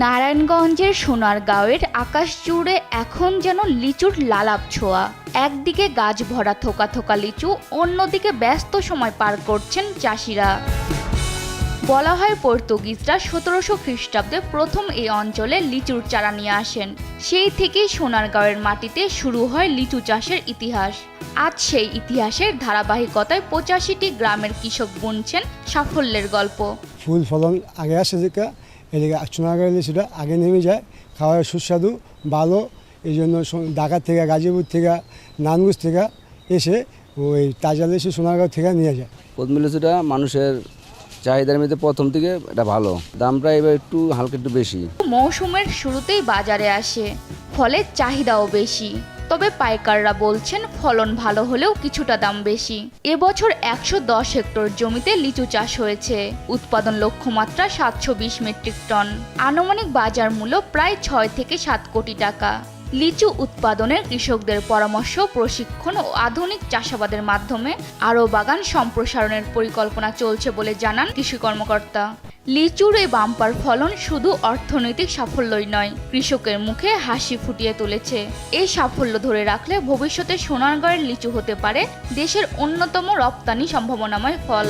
নারায়ণগঞ্জের সোনারগাঁওয়ের আকাশ জুড়ে এখন যেন লিচুর লালাপ ছোঁয়া। একদিকে গাছ ভরা থোকা থোকা লিচু, অন্যদিকে ব্যস্ত সময় পার করছেন চাষিরা। বলা হয় পর্তুগিজরা 1700 খ্রিস্টাব্দে প্রথম এই অঞ্চলে লিচুর চারা নিয়ে আসেন। সেই থেকেই সোনারগাঁওয়ের মাটিতে শুরু হয় লিচু চাষের ইতিহাস। আজ সেই ইতিহাসের ধারাবাহিকতায় 85টি গ্রামের কৃষক বুনছেন সাফল্যের গল্প। ফুল ফলন আগে আসে যেটা এদিকে সোনারগাঁওয়ের লিচুটা আগে নেমে যায়, খাওয়ার সুস্বাদু ভালো। এই জন্য ঢাকা থেকে, গাজীপুর থেকে, নানগঞ্জ থেকে এসে ওই তাজা লিচু সোনারগাঁও থেকে নিয়ে যায়। পদ্ম লিচুটা মানুষের চাহিদার মধ্যে প্রথম থেকে এটা ভালো, দামটা এবার একটু হালকা একটু বেশি। মৌসুমের শুরুতেই বাজারে আসে, ফলে চাহিদাও বেশি। তবে পাইকাররা বলছেন ফলন ভালো হলেও কিছুটা দাম বেশি। এবছর 110 হেক্টর জমিতে লিচু চাষ হয়েছে। উৎপাদন লক্ষ্যমাত্রা 720 মেট্রিক টন। আনুমানিক বাজার মূল্য প্রায় 6 থেকে 7 কোটি টাকা। লিচু উৎপাদনের কৃষকদের পরামর্শ, প্রশিক্ষণ ও আধুনিক চাষাবাদের মাধ্যমে আরও বাগান সম্প্রসারণের পরিকল্পনা চলছে বলে জানান কৃষি কর্মকর্তা। লিচুর এই বাম্পার ফলন শুধু অর্থনৈতিক সাফল্যই নয়, কৃষকের মুখে হাসি ফুটিয়ে তুলেছে। এই সাফল্য ধরে রাখলে ভবিষ্যতে সোনারগাঁওয়ের লিচু হতে পারে দেশের অন্যতম রপ্তানি সম্ভাবনাময় ফল।